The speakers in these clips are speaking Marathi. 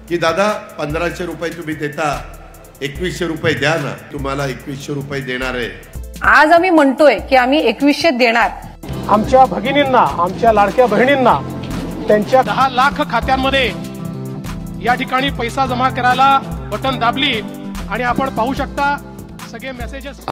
की दादा 1500 रुपये तुम्ही देता, 2100 रुपये द्या ना, तुम्हाला 2100 रुपये देणार आहे. आज आम्ही म्हणतोय की आम्ही 2100 देणार. आमच्या भगिनींना, आमच्या लाडक्या बहिणींना त्यांच्या 10 लाख खात्यांमध्ये या ठिकाणी पैसा जमा करायला बटन दाबली आणि आपण पाहू शकता सगळे मेसेजेस.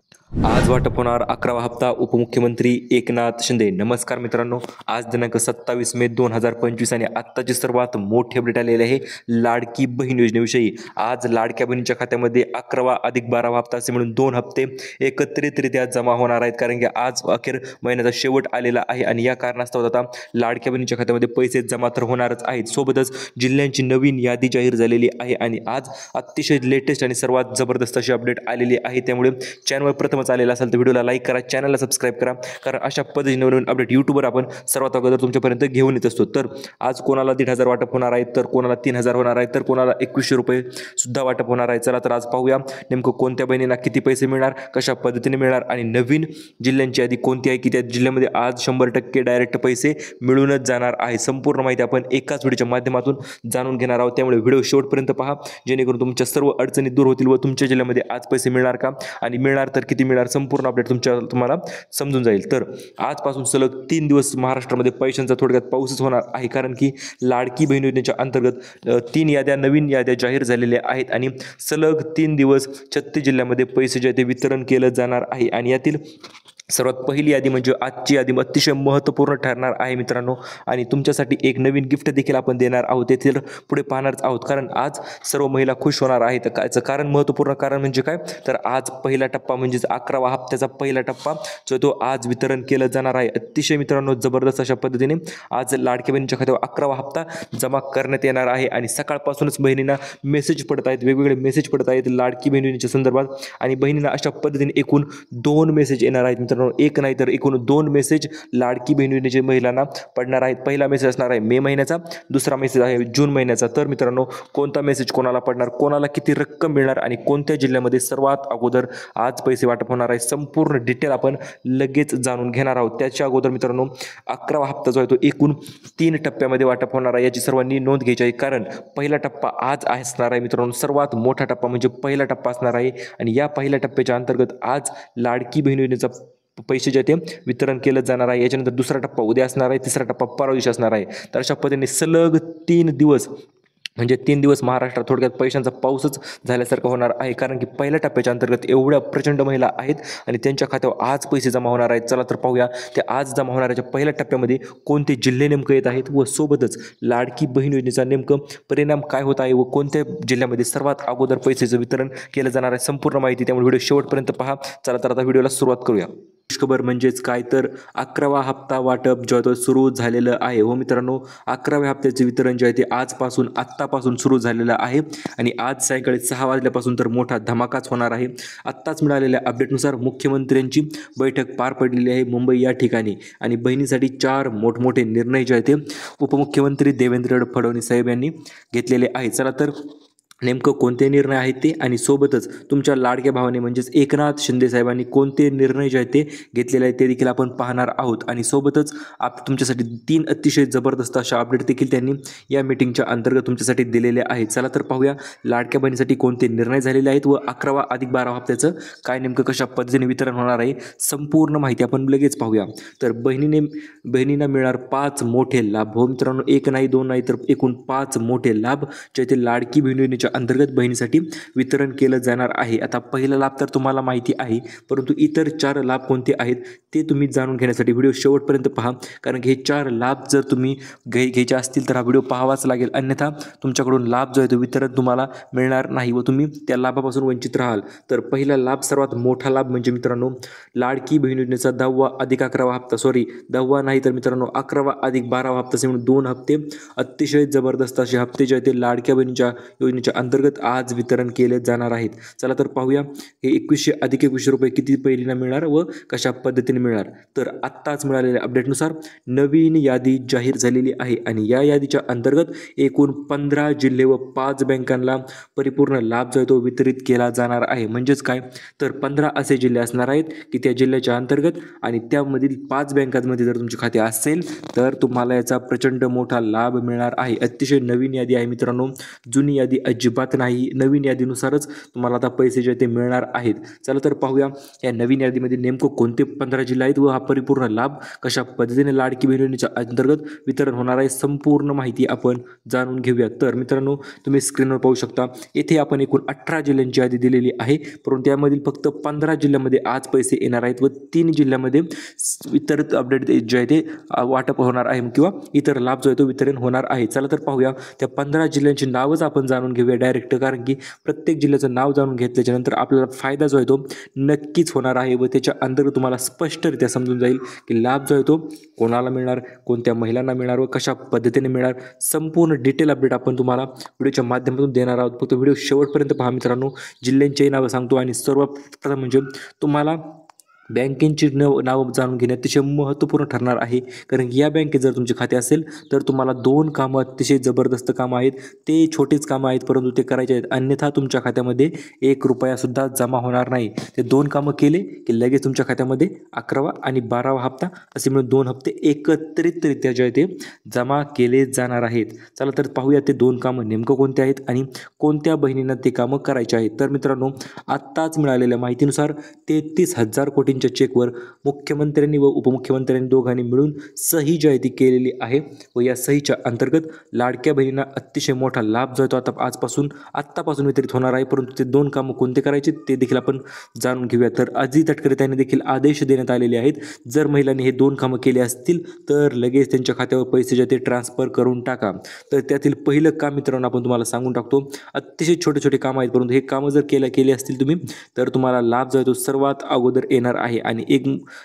आज वाटप होणार 11वा हप्ता. उपमुख्यमंत्री एकनाथ शिंदे. नमस्कार मित्रांनो, आज दिनांक 27 मे 2025 आणि आत्ताची सर्वात मोठी अपडेट आलेली आहे लाडकी बहीण योजनेविषयी. आज लाडक्या बहिणीच्या खात्यामध्ये 11वा अधिक 12वा हप्ता असे म्हणून 2 हप्ते एकत्रितरित्या जमा होणार आहेत, कारण की आज अखेर महिन्याचा शेवट आलेला आहे आणि या कारणास्तव आता लाडक्या बहिणीच्या खात्यामध्ये पैसे जमा तर होणारच आहेत. सोबतच जिल्ह्यांची नवीन यादी जाहीर झालेली आहे आणि आज अतिशय लेटेस्ट आणि सर्वात जबरदस्त अशी अपडेट आलेली आहे. त्यामुळे चॅनलवर प्रथम आलेला असेल तर व्हिडिओला लाईक करा, चॅनलला सबस्क्राईब करा, कारण अशा पद्धतीने नवीन अपडेट यूट्यूबवर आपण सर्वात अगोदर तुमच्यापर्यंत घेऊन येत असतो. तर आज कोणाला 1500 वाटप होणार आहे, तर कोणाला 3000 होणार आहे, तर कोणाला 2100 रुपये सुद्धा वाटप होणार आहे. चला तर आज पाहूया नेमकं कोणत्या बहिणींना किती पैसे मिळणार, कशा पद्धतीने मिळणार आणि नवीन जिल्ह्यांची यादी कोणती आहे की त्या जिल्ह्यामध्ये आज 100% डायरेक्ट पैसे मिळूनच जाणार आहे. संपूर्ण माहिती आपण एकाच व्हिडिओच्या माध्यमातून जाणून घेणार आहोत. त्यामुळे व्हिडिओ शेवटपर्यंत पहा, जेणेकरून तुमच्या सर्व अडचणी दूर होतील व तुमच्या जिल्ह्यामध्ये आज पैसे मिळणार का आणि मिळणार तर किती मिळणार संपूर्ण अपडेट तुम्हाला समजून जाईल. तर आजपासून सलग 3 दिवस महाराष्ट्रामध्ये पैशांचा थोडक्यात पाऊसच होणार आहे, कारण की लाडकी बहीण योजनेच्या अंतर्गत 3 याद्या, नवीन याद्या जाहीर झालेल्या आहेत आणि सलग 3 दिवस 36 जिल्ह्यामध्ये पैसे जे ते वितरण केलं जाणार आहे. आणि यातील सर्वात पहिली यादी म्हणजे आजची यादी अतिशय महत्त्वपूर्ण ठरणार आहे मित्रांनो, आणि तुमच्यासाठी एक नवीन गिफ्ट देखील आपण देणार आहोत. ते तर पुढे पाहणारच आहोत, कारण आज सर्व महिला खुश होणार आहेत. याचं कारण, महत्त्वपूर्ण कारण म्हणजे काय, तर आज पहिला टप्पा म्हणजेच 11वा हप्त्याचा पहिला टप्पा जो तो आज वितरण केलं जाणार आहे. अतिशय मित्रांनो जबरदस्त अशा पद्धतीने आज लाडक्या बहिणीच्या खात्यावर 11वा हप्ता जमा करण्यात येणार आहे. आणि सकाळपासूनच बहिणींना मेसेज पडत आहेत, वेगवेगळे मेसेज पडत आहेत लाडकी बहिणीच्या संदर्भात, आणि बहिणींना अशा पद्धतीने एकूण 2 मेसेज येणार आहेत मित्रांनो. एक नाही तर एकूण 2 मेसेज लाडकी बहीण योजनेच्या महिलांना पडणार आहेत. पहिला मेसेज असणार आहे मे महिन्याचा, दुसरा मेसेज आहे जून महिन्याचा. तर मित्रांनो कोणता मेसेज कोणाला पडणार, कोणाला किती रक्कम मिळणार आणि कोणत्या जिल्ह्यामध्ये सर्वात अगोदर आज पैसे वाटप होणार आहे, संपूर्ण डिटेल आपण लगेच जाणून घेणार आहोत. त्याच्या अगोदर मित्रांनो 11वा हप्ता जो आहे तो एकूण 3 टप्प्यामध्ये वाटप होणार आहे, याची सर्वांनी नोंद घ्यायची आहे, कारण पहिला टप्पा आज असणार आहे मित्रांनो. सर्वात मोठा टप्पा म्हणजे पहिला टप्पा असणार आहे आणि या पहिल्या टप्प्याच्या अंतर्गत आज लाडकी बहीण योजनेचा पैसे जे ते वितरण केलं जाणार आहे. याच्यानंतर दुसरा टप्पा उद्या असणार आहे, तिसरा टप्पा परवा दिवशी असणार आहे. तर अशा पद्धतीने सलग 3 दिवस म्हणजे 3 दिवस महाराष्ट्रात थोडक्यात पैशांचा पाऊसच झाल्यासारखं होणार आहे, कारण की पहिल्या टप्प्याच्या अंतर्गत एवढ्या प्रचंड महिला आहेत आणि त्यांच्या खात्यावर आज पैसे जमा होणार आहेत. चला तर पाहूया ते आज जमा होणाऱ्याच्या पहिल्या टप्प्यामध्ये कोणते जिल्हे नेमकं येत आहेत व सोबतच लाडकी बहीण योजनेचा नेमकं परिणाम काय होत आहे व कोणत्या जिल्ह्यामध्ये सर्वात अगोदर पैसेचं वितरण केलं जाणार आहे, संपूर्ण माहिती. त्यामुळे व्हिडिओ शेवटपर्यंत पहा. चला तर आता व्हिडिओला सुरुवात करूया. खबर म्हणजेच काय, तर 11वा हप्ता वाटप जो आहे तो सुरू झालेलं आहे. हो मित्रांनो, 11व्या हप्त्याचे वितरण जे आहे ते आत्तापासून सुरू झालेलं आहे आणि आज सायंकाळी 6 वाजल्यापासून तर मोठा धमाकाच होणार आहे. आत्ताच मिळालेल्या अपडेटनुसार मुख्यमंत्र्यांची बैठक पार पडलेली आहे मुंबई या ठिकाणी आणि बहिणीसाठी 4 मोठमोठे निर्णय जे आहेत ते उपमुख्यमंत्री देवेंद्र फडणवीस साहेब यांनी घेतलेले आहेत. चला तर नेमकं कोणते निर्णय आहेत ते आणि सोबतच तुमच्या लाडक्या भावाने म्हणजेच एकनाथ शिंदे साहेबांनी कोणते निर्णय जे आहेत ते घेतलेले आहेत ते देखील आपण पाहणार आहोत. आणि सोबतच तुमच्यासाठी 3 अतिशय जबरदस्त अशा अपडेट देखील त्यांनी या मीटिंगच्या अंतर्गत तुमच्यासाठी दिलेले आहेत. चला तर पाहूया लाडक्या बहिणीसाठी कोणते निर्णय झालेले आहेत व 11वा अधिक 12वा हप्त्याचं काय नेमकं कशा पद्धतीने वितरण होणार आहे, संपूर्ण माहिती आपण लगेच पाहूया. तर बहिणींना मिळणार 5 मोठे लाभ. हो मित्रांनो, 1 नाही 2 नाही तर एकूण 5 मोठे लाभ जे ते लाडकी बहीण योजनेच्या अंतर्गत बहिणीसाठी वितरण केलं जाणार आहे. आता पहिला लाभ तर तुम्हाला माहिती आहे, परंतु इतर 4 लाभ कोणते आहेत ते तुम्ही जाणून घेण्यासाठी व्हिडिओ शेवटपर्यंत पहा, कारण की हे 4 लाभ जर तुम्ही घ्यायचे असतील तर हा व्हिडिओ पाहावाच लागेल, अन्यथा तुमच्याकडून लाभ जो आहे तो वितरण तुम्हाला मिळणार नाही व तुम्ही त्या लाभापासून वंचित राहाल. तर पहिला लाभ, सर्वात मोठा लाभ म्हणजे मित्रांनो लाडकी बहीण योजनेचा 10वा अधिक 11वा हप्ता, 10वा नाही तर मित्रांनो 11वा अधिक 12वा हप्ता असे म्हणून 2 हप्ते अतिशय जबरदस्त असे हप्ते जे आहेत ते लाडक्या बहिणीच्या योजनेच्या अंतर्गत आज वितरण केले जाणार आहेत. चला तर पाहूया हे 2100 अधिक 2100 रुपये किती पहिलीला मिळणार व कशा पद्धतीने मिळणार. तर आत्ताच मिळालेल्या अपडेटनुसार नवीन यादी जाहीर झालेली आहे आणि या यादीच्या अंतर्गत एकूण 15 जिल्हे व 5 बँकांना परिपूर्ण लाभ जो आहे तो वितरित केला जाणार आहे. म्हणजेच काय, तर 15 असे जिल्हे असणार आहेत की त्या जिल्ह्याच्या अंतर्गत आणि त्यामधील 5 बँकांमध्ये जर तुमचे खाते असेल तर तुम्हाला याचा प्रचंड मोठा लाभ मिळणार आहे. अतिशय नवीन यादी आहे मित्रांनो, जुनी यादी अजिबात नाही. नवीन यादीनुसारच तुम्हाला आता पैसे जे ते मिळणार आहेत. चला तर पाहूया या नवीन यादीमध्ये नेमकं कोणते 15 जिल्हे आहेत व हा परिपूर्ण लाभ कशा पद्धतीने लाडकी बहीण योजनेच्या अंतर्गत वितरण होणार आहे, संपूर्ण माहिती आपण जाणून घेऊया. तर मित्रांनो, तुम्ही स्क्रीनवर पाहू शकता येथे आपण एकूण 18 जिल्ह्यांची यादी दिलेली आहे, परंतु त्यामधील फक्त 15 जिल्ह्यामध्ये आज पैसे येणार आहेत व 3 जिल्ह्यामध्ये इतर अपडेट जे आहे ते वाटप होणार आहे किंवा इतर लाभ जो आहे तो वितरण होणार आहे. चला तर पाहूया त्या 15 जिल्ह्यांची नावच आपण जाणून घेऊया डायरेक्ट, कारण की प्रत्येक जिल्ह्याचं नाव जाणून घेतल्याच्या नंतर आपल्याला फायदा जो आहे तो नक्कीच होणार आहे व त्याच्या अंतर्गत तुम्हाला स्पष्टरित्या समजून जाईल की लाभ जो आहे तो कोणाला मिळणार, कोणत्या महिलांना मिळणार व कशा पद्धतीने मिळणार. संपूर्ण डिटेल अपडेट आपण तुम्हाला व्हिडिओच्या माध्यमातून देणार आहोत. फक्त व्हिडिओ शेवटपर्यंत पहा मित्रांनो. जिल्ह्यांची नावं सांगतो आणि सर्वप्रथम म्हणजे तुम्हाला बँकेची नावं जाणून घेणे अतिशय महत्त्वपूर्ण ठरणार आहे, कारण या बँकेत जर तुमचे खाते असेल तर तुम्हाला 2 कामं अतिशय जबरदस्त कामं आहेत. ते छोटेच कामं आहेत परंतु ते करायचे आहेत, अन्यथा तुमच्या खात्यामध्ये 1 रुपयासुद्धा जमा होणार नाही. ते 2 कामं केले की लगेच तुमच्या खात्यामध्ये 11वा आणि 12वा हप्ता असे मिळून 2 हप्ते एकत्रितरित्या जे आहे ते जमा केले जाणार आहेत. चला तर पाहूया ते 2 कामं नेमकं कोणते आहेत आणि कोणत्या बहिणींना ते कामं करायचे आहेत. तर मित्रांनो, आत्ताच मिळालेल्या माहितीनुसार 33,000 कोटींच्या चेकवर मुख्यमंत्र्यांनी व उपमुख्यमंत्र्यांनी दोघांनी मिळून सही जी आहे ती केलेली आहे व या सहीच्या अंतर्गत लाडक्या बहिणींना अतिशय मोठा लाभ जो आहे तो आत्तापासून वितरित होणार आहे. परंतु ते 2 कामं कोणते करायचे ते देखील आपण जाणून घेऊया. तर अजित तटकरे यांनी देखील आदेश देण्यात आलेले आहेत, जर महिलांनी हे 2 कामं केले असतील तर लगेच त्यांच्या खात्यावर पैसे जे ते ट्रान्सफर करून टाका. तर त्यातील पहिलं काम मित्रांनो आपण तुम्हाला सांगून टाकतो. अतिशय छोटे छोटे कामं आहेत, परंतु हे कामं जर केले असतील तुम्ही तर तुम्हाला लाभ जो आहे तो सर्वात अगोदर येणार आहे. आणि एक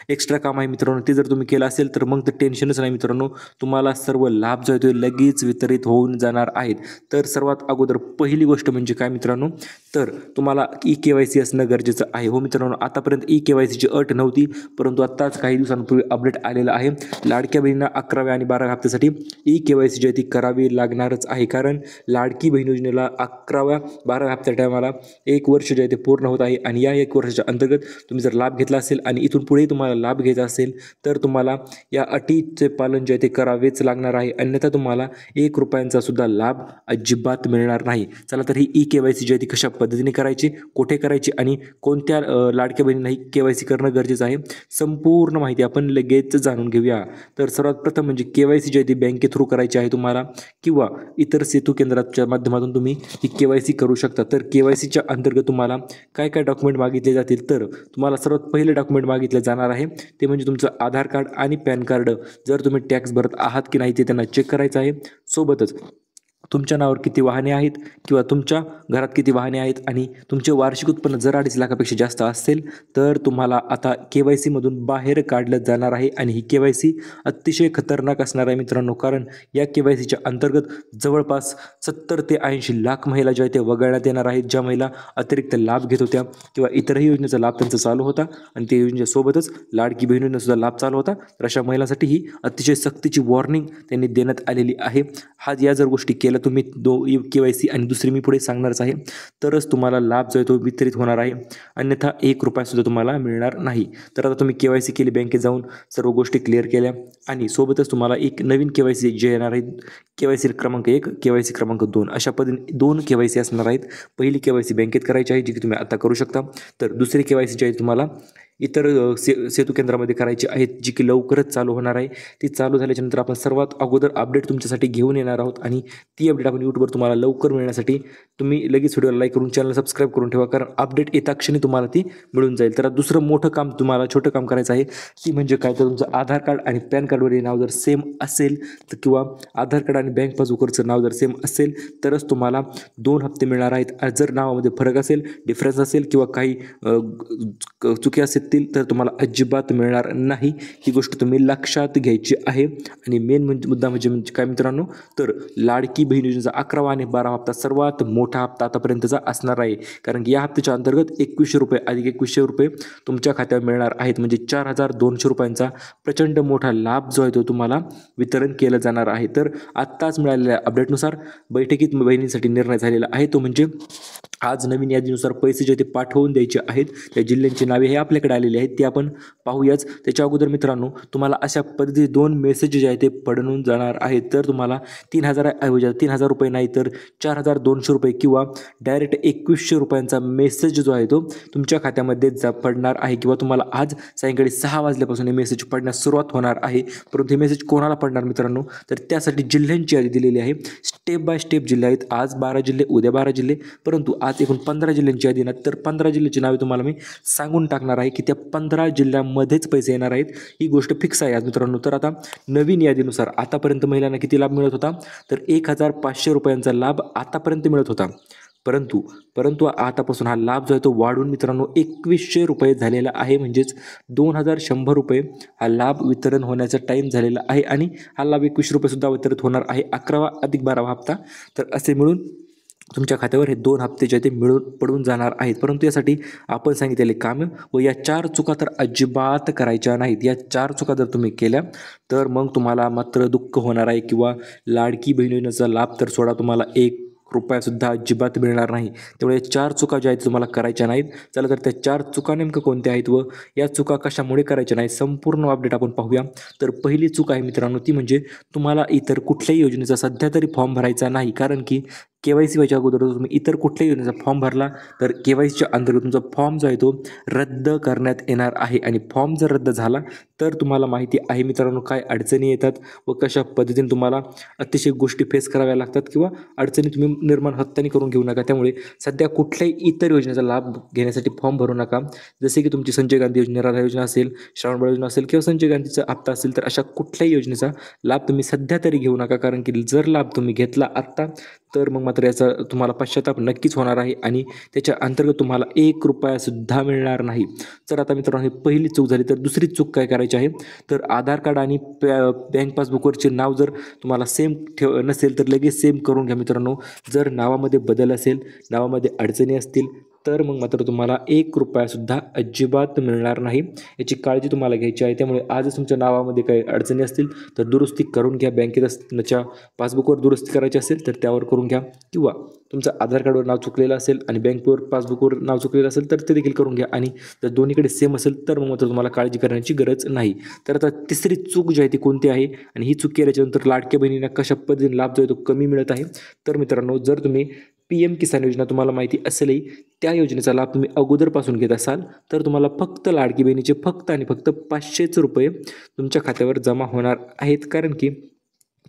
एक्स्ट्रा काम आहे मित्रांनो, ते जर तुम्ही केलं असेल तर मग तर टेन्शनच नाही मित्रांनो, तुम्हाला सर्व लाभ जो आहे तो लगेच वितरित होऊन जाणार आहेत. तर सर्वात अगोदर पहिली गोष्ट म्हणजे काय मित्रांनो, तर तुम्हाला EKYC असणं गरजेचं आहे. हो मित्रांनो, आतापर्यंत EKYCची अट नव्हती, परंतु आत्ताच काही दिवसांपूर्वी अपडेट आलेलं आहे. लाडक्या बहिणींना 11व्या आणि 12व्या हप्त्यासाठी EKYC जी आहे ती करावी लागणारच आहे, कारण लाडकी बहीण योजनेला 11व्या 12व्या हप्त्या टायमाला 1 वर्ष जे आहे ते पूर्ण होत आहे आणि या 1 वर्षाच्या अंतर्गत तुम्ही जर लाभ घेतला असेल आणि इथून पुढे तुम्हाला लाभ घ्यायचा असेल तर तुम्हाला या अटीचे पालन जे आहे ते करावेच लागणार आहे, अन्यथा तुम्हाला 1 रुपयांचा सुद्धा लाभ अजिबात मिळणार नाही. चला तर ही EKYC जी आहे ती कशा पद्धतीने करायची, कुठे करायची आणि कोणत्या लाडक्या बहिणींना KYC करणं गरजेचं आहे, संपूर्ण माहिती आपण लगेच जाणून घेऊया. तर सर्वात प्रथम म्हणजे KYC जी आहे ती बँके थ्रू करायची आहे तुम्हाला किंवा इतर सेतू केंद्राच्या माध्यमातून तुम्ही ही KYC करू शकता. तर KYCच्या अंतर्गत तुम्हाला काय काय डॉक्युमेंट मागितले जातील, तर तुम्हाला सर्वात पहिले डॉक्युमेंट मागितलं जाणार आहे ते म्हणजे तुमचं आधार कार्ड आणि पॅन कार्ड. जर तुम्ही टॅक्स भरत आहात की नाही ते त्यांना चेक करायचं आहे. सोबतच तुमच्या नावावर किती वाहने आहेत किंवा तुमच्या घरात किती वाहने आहेत आणि तुमचे वार्षिक उत्पन्न जर 2.5 लाखापेक्षा जास्त असेल तर तुम्हाला आता KYC मधून बाहेर काढलं जाणार आहे. आणि ही KYC अतिशय खतरनाक असणार आहे मित्रांनो, कारण या KYCच्या अंतर्गत जवळपास 70 ते 80 लाख महिला ज्या आहेत त्या वगळण्यात येणार आहेत, ज्या महिला अतिरिक्त लाभ घेत होत्या किंवा इतरही योजनेचा लाभ त्यांचा चालू होता आणि त्या योजनेसोबतच लाडकी बहिणींना सुद्धा लाभ चालू होता. तर अशा महिलांसाठी ही अतिशय सक्तीची वॉर्निंग त्यांनी देण्यात आलेली आहे. या जर गोष्टी केल्या तुम्ही KYC आणि दुसरी मी पुढे सांगणारच आहे तरच तुम्हाला लाभ जो आहे तो वितरित होणार आहे, अन्यथा 1 रुपया सुद्धा तुम्हाला मिळणार नाही. तर आता तुम्ही KYC केली, बँकेत जाऊन सर्व गोष्टी क्लिअर केल्या आणि सोबतच तुम्हाला एक नवीन KYC जे येणार आहे, KYC क्रमांक 1, KYC क्रमांक 2 अशा पद्धतीने 2 KYC असणार आहेत. पहिली KYC बँकेत करायची आहे जी की तुम्ही आता करू शकता. तर दुसरी KYC जी आहे तुम्हाला इतर सेतू केंद्रामध्ये करायची आहेत जी की लवकरच चालू होणार आहे. ती चालू झाल्याच्यानंतर आपण सर्वात अगोदर अपडेट तुमच्यासाठी घेऊन येणार आहोत आणि ती अपडेट आपण यूट्यूबवर तुम्हाला लवकर मिळण्यासाठी तुम्ही लगेच व्हिडिओला लाईक करून चॅनल सबस्क्राईब करून ठेवा, कारण अपडेट येता क्षणी तुम्हाला ती मिळून जाईल. तर दुसरं मोठं काम तुम्हाला छोटं काम करायचं आहे ती म्हणजे काय, तर तुमचं आधार कार्ड आणि पॅन कार्डवरील नाव जर सेम असेल तर किंवा आधार कार्ड आणि बँक पासबुकवरचं नाव जर सेम असेल तरच तुम्हाला 2 हप्ते मिळणार आहेत. जर नावामध्ये फरक असेल, डिफरन्स असेल किंवा काही चुकी असेल असतील तर तुम्हाला अजिबात मिळणार नाही. ही गोष्ट तुम्ही लक्षात घ्यायची आहे. आणि मेन मुद्दा म्हणजे काय मित्रांनो, तर लाडकी बहीण योजनेचा 11वा आणि 12वा हप्ता सर्वात मोठा हप्ता आतापर्यंतचा असणार आहे. कारण की या हप्त्याच्या अंतर्गत 2100 रुपये अधिक 2100 रुपये तुमच्या खात्यावर मिळणार आहेत. म्हणजे 4200 रुपयांचा प्रचंड मोठा लाभ जो आहे तो तुम्हाला वितरण केलं जाणार आहे. तर आत्ताच मिळालेल्या अपडेटनुसार बैठकीत बहिणींसाठी निर्णय झालेला आहे. तो म्हणजे आज नवीन यादीनुसार पैसे जे ते पाठवून द्यायचे आहेत. त्या जिल्ह्यांची नावे हे आपल्याकडे आलेली आहेत, ते आपण पाहूयाच. त्याच्या अगोदर मित्रांनो, तुम्हाला अशा पद्धतीचे 2 मेसेज जे आहेत ते पडून जाणार आहेत. तर तुम्हाला 3000 रुपये नाही तर 4200 रुपये किंवा डायरेक्ट 2100 रुपयांचा मेसेज जो आहे तो तुमच्या खात्यामध्ये पडणार आहे. किंवा तुम्हाला आज सायंकाळी 6 वाजल्यापासून हे मेसेज पडण्यास सुरुवात होणार आहे. परंतु हे मेसेज कोणाला पडणार मित्रांनो, तर त्यासाठी जिल्ह्यांची यादी दिलेली आहे. स्टेप बाय स्टेप जिल्हे आहेत. आज 12 जिल्हे, उद्या 12 जिल्हे, परंतु आज एकूण 15 जिल्ह्यांची यादी ना. तर 15 जिल्ह्याची नावे तुम्हाला मी सांगून टाकणार आहे की त्या 15 जिल्ह्यांमध्येच पैसे येणार आहेत. ही गोष्ट फिक्स आहे आज मित्रांनो. तर आता नवीन यादीनुसार आतापर्यंत महिलांना किती लाभ मिळत होता, तर 1500 रुपयांचा लाभ आतापर्यंत मिळत होता. परंतु आतापासून हा लाभ जो आहे तो वाढून मित्रांनो 2100 रुपये झालेला आहे. म्हणजेच 2100 रुपये हा लाभ वितरण होण्याचा टाईम झालेला आहे. आणि हा लाभ 2100 रुपये सुद्धा वितरित होणार आहे 11वा अधिक 12वा हप्ता. तर असे मिळून तुमच्या खात्यावर हे 2 हप्ते जे ते पडून जाणार आहेत. परंतु यासाठी आपण सांगितलेले कामं व या 4 चुका तर अजिबात करायच्या नाहीत. या 4 चुका जर तुम्ही केल्या तर मग तुम्हाला मात्र दुःख होणार आहे. किंवा लाडकी बहीण योजनेचा लाभ तर सोडा, तुम्हाला 1 रुपयासुद्धा अजिबात मिळणार नाही. त्यामुळे 4 चुका ज्या आहेत तुम्हाला करायच्या नाहीत. चला तर त्या 4 चुका नेमकं कोणत्या आहेत व या चुका कशामुळे करायच्या नाहीत, संपूर्ण अपडेट आपण पाहूया. तर पहिली चूक आहे मित्रांनो, ती म्हणजे तुम्हाला इतर कुठल्याही योजनेचा सध्या तरी फॉर्म भरायचा नाही. कारण की KYC व्हायच्या अगोदर तुम्ही इतर कुठल्याही योजनेचा फॉर्म भरला तर KYCच्या अंतर्गत तुमचा फॉर्म जो आहे तो रद्द करण्यात येणार आहे. आणि फॉर्म जर रद्द झाला तर तुम्हाला माहिती आहे मित्रांनो काय अडचणी येतात व कशा पद्धतीने तुम्हाला अतिशय गोष्टी फेस कराव्या लागतात किंवा अडचणी तुम्ही निर्माण हत्याने करून घेऊ नका. त्यामुळे सध्या कुठल्याही इतर योजनेचा लाभ घेण्यासाठी फॉर्म भरू नका. जसे की तुमची संजय गांधी योजना, राधा योजना असेल, श्रावणबाळ योजना असेल किंवा संजय गांधीचा हप्ता असेल, तर अशा कुठल्याही योजनेचा लाभ तुम्ही सध्या तरी घेऊ नका. कारण की जर लाभ तुम्ही घेतला आत्ता तर मग मात्र याचा तुम्हाला पश्चाताप नक्कीच होणार आहे आणि त्याच्या अंतर्गत तुम्हाला 1 रुपयासुद्धा मिळणार नाही. तर आता मित्रांनो, ही पहिली चूक झाली. तर दुसरी चूक काय करायची आहे, तर आधार कार्ड आणि बँक पासबुकवरचे नाव जर तुम्हाला सेम नसेल तर लगेच सेम करून घ्या मित्रांनो. जर नावामध्ये बदल असेल, नावामध्ये अडचणी असतील तर मग मात्र तुम्हाला 1 रुपयासुद्धा अजिबात मिळणार नाही. याची काळजी तुम्हाला घ्यायची आहे. त्यामुळे आजच तुमच्या नावामध्ये काही अडचणी असतील तर दुरुस्ती करून घ्या. बँकेच्या पासबुकवर दुरुस्ती करायची असेल तर त्यावर करून घ्या. किंवा तुमचं आधार कार्डवर नाव चुकलेलं असेल आणि बँकेवर पासबुकवर नाव चुकलेलं असेल तर ते देखील करून घ्या. आणि जर दोन्हीकडे सेम असेल तर मग मात्र तुम्हाला काळजी करण्याची गरज नाही. तर आता तिसरी चूक जी आहे ती कोणती आहे, आणि ही चूक केल्याच्यानंतर लाडक्या बहिणींना कशा पद्धतीने लाभ जो आहे तो कमी मिळत आहे. तर मित्रांनो, जर तुम्ही PM किसान योजना तुम्हाला माहिती असेलही, त्या योजनेचा लाभ तुम्ही अगोदरपासून घेत असाल तर तुम्हाला फक्त लाडकी बहिणीचे फक्त आणि फक्त 500 रुपये तुमच्या खात्यावर जमा होणार आहेत. कारण की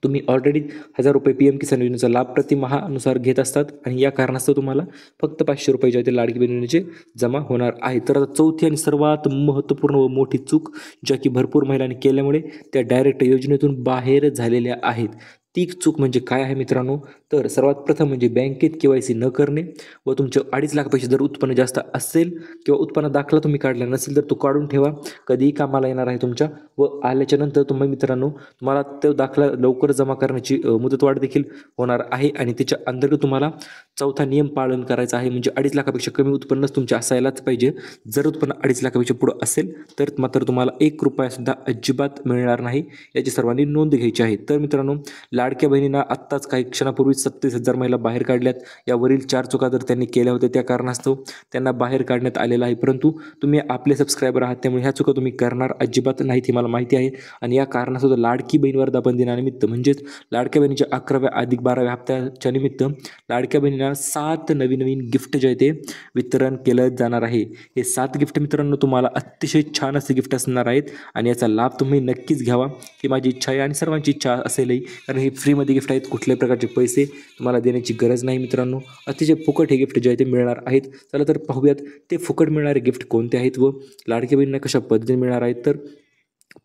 तुम्ही ऑलरेडी 1000 रुपये PM किसान योजनेचा लाभ प्रतिमाहानुसार घेत असतात आणि या कारणास्तव तुम्हाला फक्त 500 रुपये जे ते लाडकी बहिणीचे जमा होणार आहे. तर आता चौथी आणि सर्वात महत्त्वपूर्ण व मोठी चूक ज्या की भरपूर महिलांनी केल्यामुळे त्या डायरेक्ट योजनेतून बाहेर झालेल्या आहेत. ती चूक म्हणजे काय आहे मित्रांनो, तर सर्वात प्रथम म्हणजे बँकेत KYC न करणे व तुमचे 2.5 लाखापेक्षा जर उत्पन्न जास्त असेल किंवा उत्पन्न दाखला तुम्ही काढला नसेल तर तो काढून ठेवा. कधीही कामाला येणार आहे तुमच्या. व आल्याच्या नंतर तुम्ही मित्रांनो, तुम्हाला तो दाखला लवकर जमा करण्याची मुदतवाढ देखील होणार आहे. आणि त्याच्या अंतर्गत तुम्हाला चौथा नियम पालन करायचा आहे. म्हणजे 2.5 लाखापेक्षा कमी उत्पन्नच तुमचे असायलाच पाहिजे. जर उत्पन्न 2.5 लाखापेक्षा पुढं असेल तर मात्र तुम्हाला 1 रुपयासुद्धा अजिबात मिळणार नाही. याची सर्वांनी नोंद घ्यायची आहे. तर मित्रांनो, लाडक्या बहिणींना आत्ताच काही क्षणापूर्वी 37,000 महिला बाहेर काढल्यात. यावरील 4 चुका जर त्यांनी केल्या होत्या त्या कारणास्तव त्यांना बाहेर काढण्यात आलेलं आहे. परंतु तुम्ही आपले सबस्क्रायबर आहात त्यामुळे ह्या चुका तुम्ही करणार अजिबात नाहीत हे मला माहिती आहे. आणि या कारणास्तव लाडकी बहीण वर्धापन दिनानिमित्त म्हणजेच लाडक्या बहिणीच्या 11व्या अधिक 12व्या हप्त्याच्या निमित्त लाडक्या बहिणींना 7 नवीन गिफ्ट जे आहे ते वितरण केलं जाणार आहे. हे 7 गिफ्ट मित्रांनो तुम्हाला अतिशय छान असे गिफ्ट असणार आहेत आणि याचा लाभ तुम्ही नक्कीच घ्यावा ही माझी इच्छा आहे आणि सर्वांची इच्छा असेलही. कारण हे फ्रीमध्ये गिफ्ट आहेत, कुठल्याही प्रकारचे पैसे तुम्हाला देण्याची गरज नाही मित्रांनो. अतिशय फुकट हे गिफ्ट जे आहे ते मिळणार आहेत. चला तर पाहूयात ते फुकट मिळणारे गिफ्ट कोणते आहेत व लाडक्या बहिणींना कशा पद्धतीने मिळणार आहेत. तर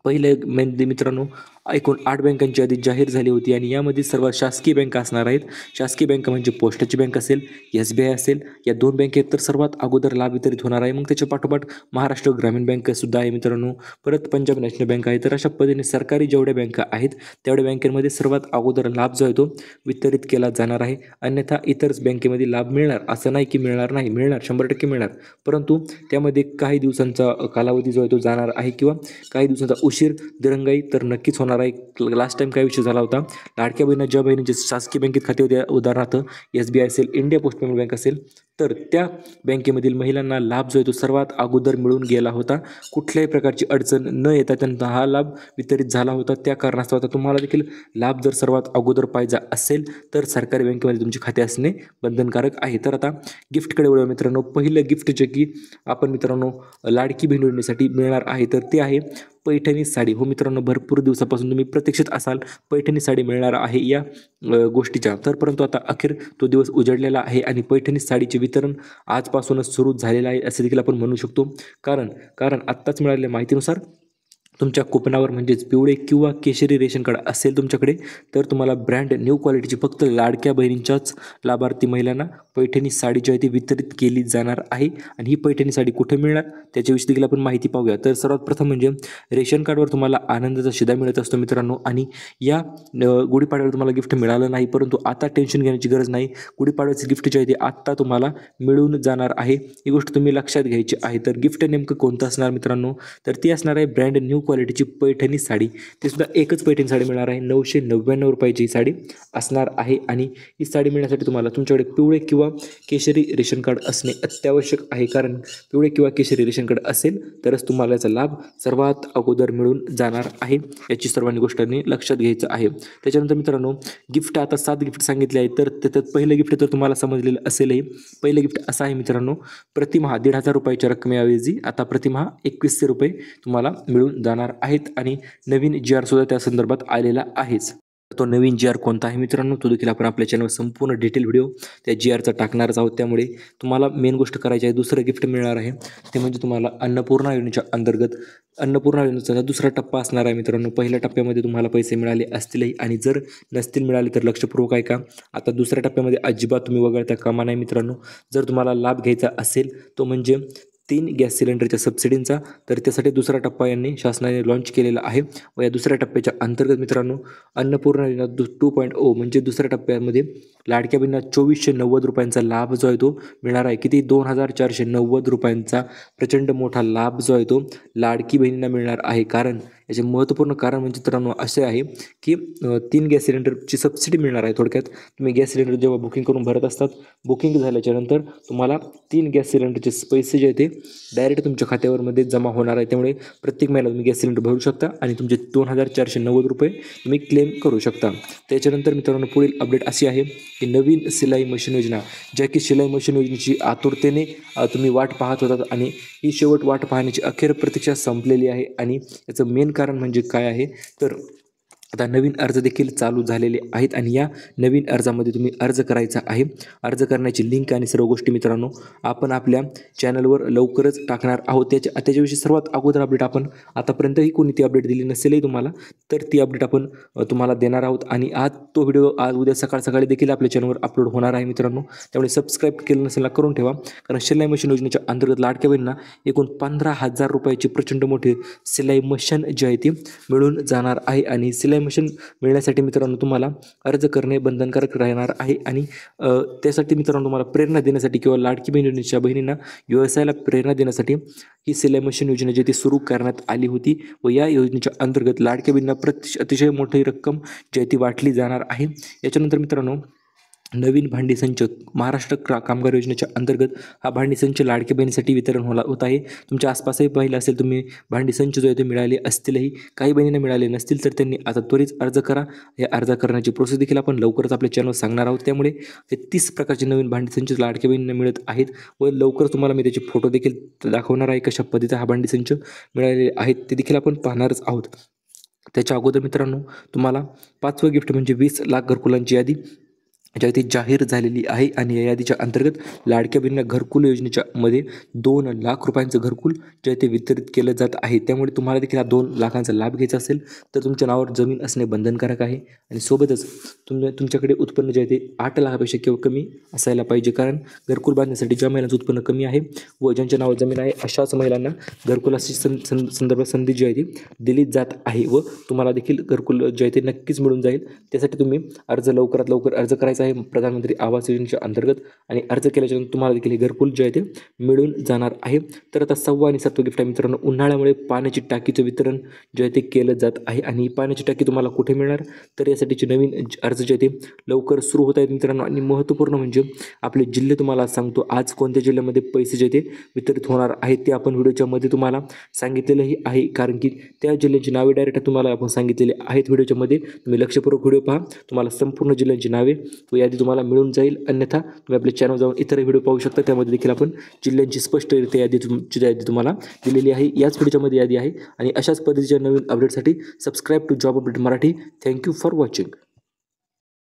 पहिले म्हणजे मित्रांनो, एकूण 8 बँकांची यादी जाहीर झाली होती आणि यामध्ये सर्व शासकीय बँका असणार आहेत. शासकीय बँका म्हणजे पोस्टाची बँक असेल, SBI असेल, या 2 बँकेत तर सर्वात अगोदर लाभ वितरित होणार आहे. मग त्याच्या पाठोपाठ महाराष्ट्र ग्रामीण बँक सुद्धा आहे मित्रांनो, परत पंजाब नॅशनल बँक आहे. तर अशा पद्धतीने सरकारी जेवढ्या बँका आहेत तेवढ्या बँकेमध्ये सर्वात अगोदर लाभ जो आहे तो वितरित केला जाणार आहे. अन्यथा इतरच बँकेमध्ये लाभ मिळणार असं नाही की मिळणार नाही, मिळणार 100% मिळणार, परंतु त्यामध्ये काही दिवसांचा कालावधी जो आहे तो जाणार आहे किंवा काही दिवसांचा उशीर दिरंगाई तर नक्कीच होणार आहे. लास्ट टाइम काय विषय झाला होता, लाडक्या बहिणी ज्या बहिणीचे शासकीय बँकेत खाते होते, उदाहरणार्थ SBI असेल, इंडिया पोस्ट पेमेंट बँक असेल, तर त्या बँकेमधील महिलांना लाभ जो आहे तो सर्वात अगोदर मिळून गेला होता. कुठल्याही प्रकारची अडचण न येता त्यांना हा लाभ वितरित झाला होता. त्या कारणास्तव आता तुम्हाला देखील लाभ जर सर्वात अगोदर पाहिजे असेल तर सरकारी बँकेमध्ये तुमचे खाते असणे बंधनकारक आहे. तर आता गिफ्टकडे वळूया मित्रांनो. पहिलं गिफ्ट जे की आपण मित्रांनो लाडकी बहीण योजनेसाठी मिळणार आहे तर ते आहे पैठणी साडी. हो मित्रांनो, भरपूर दिवसापासून तुम्ही प्रतीक्षित असाल पैठणी साडी मिळणार आहे या गोष्टीच्या, तर परंतु आता अखेर तो दिवस उजडलेला आहे आणि पैठणी साडीचे वितरण आजपासूनच सुरू झालेलं आहे असे देखील आपण म्हणू शकतो. कारण आत्ताच मिळालेल्या माहितीनुसार तुमच्या कुपनावर म्हणजेच पिवळे किंवा केशरी रेशन कार्ड असेल तुमच्याकडे तर तुम्हाला ब्रँड न्यू क्वालिटीची फक्त लाडक्या बहिणींच्याच लाभार्थी महिलांना पैठणी साडी जी आहे ती वितरित केली जाणार आहे. आणि ही पैठणी साडी कुठे मिळणार त्याच्याविषयी देखील आपण माहिती पाहूया. तर सर्वात प्रथम म्हणजे रेशन कार्डवर तुम्हाला आनंदाचा शिधा मिळत असतो मित्रांनो. आणि या गुढीपाडव्याला तुम्हाला गिफ्ट मिळालं नाही, परंतु आता टेन्शन घेण्याची गरज नाही. गुढीपाडव्याची गिफ्ट जी आहे ती आत्ता तुम्हाला मिळून जाणार आहे, ही गोष्ट तुम्ही लक्षात घ्यायची आहे. तर गिफ्ट नेमकं कोणतं असणार मित्रांनो, तर ती असणार आहे ब्रँड न्यू क्वालिटीची पैठणी साडी. ते सुद्धा एकच पैठणी साडी मिळणार आहे. 999 रुपयाची ही साडी असणार आहे. आणि ही साडी मिळण्यासाठी तुम्हाला तुमच्याकडे पिवळे किंवा केशरी रेशन कार्ड असणे अत्यावश्यक आहे, कारण पिवळे किंवा केशरी रेशन कार्ड असेल तरच तुम्हाला याचा लाभ सर्वात अगोदर मिळून जाणार आहे. याची सर्वांनी गोष्टींनी लक्षात घ्यायचं आहे. त्याच्यानंतर मित्रांनो गिफ्ट आता 7 गिफ्ट सांगितले आहेत, तर त्याच्यात पहिलं गिफ्ट तर तुम्हाला समजलेलं असेलही. पहिलं गिफ्ट असं आहे मित्रांनो, प्रतिमाहा 1,500 रुपयाच्या रकमेऐवजी आता प्रतिमाहा 2100 रुपये तुम्हाला मिळून जाणार आहेत. आणि नवीन GR सुद्धा त्या संदर्भात आलेला आहेच. तो नवीन GR कोणता आहे मित्रांनो, तो देखील आपण आपल्या चॅनलवर संपूर्ण डिटेल व्हिडिओ त्या GRचा टाकणारच आहोत. त्यामुळे तुम्हाला मेन गोष्ट करायची आहे, दुसरं गिफ्ट मिळणार आहे ते म्हणजे तुम्हाला अन्नपूर्णा योजनेच्या अंतर्गत अन्नपूर्णा योजनेचा दुसरा टप्पा असणार आहे मित्रांनो. पहिल्या टप्प्यामध्ये तुम्हाला पैसे मिळाले असतीलही, आणि जर नसतील मिळाले तर लक्षपूर्वक ऐका. आता दुसऱ्या टप्प्यामध्ये अजिबात तुम्ही वगळता कामा नाही मित्रांनो. जर तुम्हाला लाभ घ्यायचा असेल तो म्हणजे 3 गॅस सिलेंडरच्या सबसिडींचा, तर त्यासाठी दुसरा टप्पा यांनी शासनाने लॉन्च केलेला आहे. व या दुसऱ्या टप्प्याच्या अंतर्गत मित्रांनो अन्नपूर्णा योजना 2.0 म्हणजे दुसऱ्या टप्प्यामध्ये लाडक्या बहिणींना 2490 रुपयांचा लाभ जो आहे तो मिळणार आहे. किती 2490 रुपयांचा प्रचंड मोठा लाभ जो आहे तो लाडकी बहिणींना मिळणार आहे. कारण याचे महत्त्वपूर्ण कारण म्हणजे मित्रांनो असे आहे की 3 गॅस सिलेंडरची सबसिडी मिळणार आहे. थोडक्यात तुम्ही गॅस सिलेंडर जेव्हा बुकिंग करून भरत असतात, बुकिंग झाल्याच्या नंतर तुम्हाला 3 गॅस सिलेंडरचे पैसे जे आहेत ते डायरेक्ट तुमच्या खात्यावरमध्ये जमा होणार आहे. त्यामुळे प्रत्येक महिन्याला तुम्ही गॅस सिलेंडर भरू शकता आणि तुमचे 2490 रुपये तुम्ही क्लेम करू शकता. त्याच्यानंतर मित्रांनो पुढील अपडेट अशी आहे की नवीन सिलाई मशीन योजना, ज्या की शिलाई मशीन योजनेची आतुरतेने तुम्ही वाट पाहत होतात आणि ही शेवट वाट पाहण्याची अखेर प्रतीक्षा संपलेली आहे. आणि याचं मेन कारण म्हणजे काय आहे तर आता नवीन अर्ज देखील चालू झालेले आहेत आणि या नवीन अर्जामध्ये तुम्ही अर्ज करायचा आहे. अर्ज करण्याची लिंक आणि सर्व गोष्टी मित्रांनो आपण आपल्या चॅनलवर लवकरच टाकणार आहोत. त्याच्याविषयी सर्वात अगोदर अपडेट आपण आतापर्यंतही कोणी ती अपडेट दिली नसेलही तुम्हाला, तर ती अपडेट आपण तुम्हाला देणार आहोत. आणि आज तो व्हिडिओ आज उद्या सकाळी देखील आपल्या चॅनलवर अपलोड होणार आहे मित्रांनो. त्यामुळे सबस्क्राईब केलं नसेल करून ठेवा, कारण शिलाई मशीन योजनेच्या अंतर्गत लाडक्या बहिणींना एकूण 15,000 रुपयाची प्रचंड मोठी सिलाई मशीन जी आहे ती मिळून जाणार आहे. आणि सिलाई मशीन मिळण्यासाठी मित्रांनो तुम्हाला अर्ज करणे बंधनकारक राहणार आहे. आणि त्यासाठी मित्रांनो तुम्हाला प्रेरणा देण्यासाठी किंवा लाडकी बहिणींच्या बहिणींना व्यवसायाला प्रेरणा देण्यासाठी ही सिलाई मशीन योजना जी ती सुरू करण्यात आली होती. व या योजनेच्या अंतर्गत लाडक्या बहिणींना अतिशय मोठी रक्कम जी आहे ती वाटली जाणार आहे. याच्यानंतर मित्रांनो नवीन भांडी संच महाराष्ट्र कामगार योजनेच्या अंतर्गत हा भांडी संच लाडक्या बहिणीसाठी वितरण होत आहे. तुमच्या आसपासही पाहिलं असेल तुम्ही भांडी संच जो आहे ते मिळाले असतीलही, काही बहिणींना मिळाले नसतील तर त्यांनी आता त्वरित अर्ज करा. या अर्ज करण्याची प्रोसेस देखील आपण लवकरच आपल्या चॅनलवर सांगणार आहोत. त्यामुळे ते 30 प्रकारचे नवीन भांडी संच लाडक्या बहिणींना मिळत आहेत व लवकरच तुम्हाला मी त्याचे फोटो देखील दाखवणार आहे. कशा पद्धतीचा हा भांडी संच मिळालेले आहेत ते देखील आपण पाहणारच आहोत. त्याच्या अगोदर मित्रांनो तुम्हाला 5वं गिफ्ट म्हणजे 20 लाख घरकुलांची यादी ज्या ती जाहीर झालेली आहे आणि या यादीच्या अंतर्गत लाडक्या बहिणींना घरकुल योजनेच्या मध्ये 2 लाख रुपयांचं घरकुल जे आहे ते वितरित केलं जात आहे. त्यामुळे तुम्हाला देखील हा 2 लाखांचा लाभ घ्यायचा असेल तर तुमच्या नावावर जमीन असणे बंधनकारक आहे आणि सोबतच तुमच्याकडे उत्पन्न जे आहे ते 8 लाखापेक्षा किंवा कमी असायला पाहिजे. कारण घरकुल बांधण्यासाठी ज्या महिलांचं उत्पन्न कमी आहे व ज्यांच्या नावावर जमीन आहे अशाच महिलांना घरकुलाची संदर्भात संधी जी आहे ती दिली जात आहे व तुम्हाला देखील घरकुल जे आहे ते नक्कीच मिळून जाईल. त्यासाठी तुम्ही लवकरात लवकर अर्ज करायचा आहे प्रधानमंत्री आवास योजनेच्या अंतर्गत आणि अर्ज केल्याच्यानंतर तुम्हाला देखील हे घरकुल जे आहे ते मिळून जाणार आहे. तर आता 6वा आणि 7वा गिफ्ट आहे मित्रांनो, उन्हाळ्यामुळे पाण्याची टाकीचं वितरण जे आहे ते केलं जात आहे आणि पाण्याची टाकी तुम्हाला कुठे मिळणार तर यासाठीचे नवीन अर्ज जे आहे ते लवकर सुरू होत आहेत मित्रांनो. आणि महत्त्वपूर्ण म्हणजे आपले जिल्हे तुम्हाला सांगतो आज कोणत्या जिल्ह्यामध्ये पैसे जे ते वितरित होणार आहेत ते आपण व्हिडिओच्या मध्ये तुम्हाला सांगितलेलंही आहे. कारण की त्या जिल्ह्यांची नावे डायरेक्ट तुम्हाला आपण सांगितलेले आहेत व्हिडिओच्या मध्ये. तुम्ही लक्षपूर्वक व्हिडिओ पहा, तुम्हाला संपूर्ण जिल्ह्यांची नावे व यादी तुम्हाला मिळून जाईल. अन्यथा तुम्ही आपल्या चॅनल जाऊन इतर व्हिडिओ पाहू शकता, त्यामध्ये देखील आपण जिल्ह्यांची स्पष्टरित्या यादी तुम्हाला दिलेली आहे. याच व्हिडिओच्या मध्ये यादी आहे आणि अशाच पद्धतीच्या नवीन अपडेटसाठी subscribe to job update Marathi. Thank you for watching.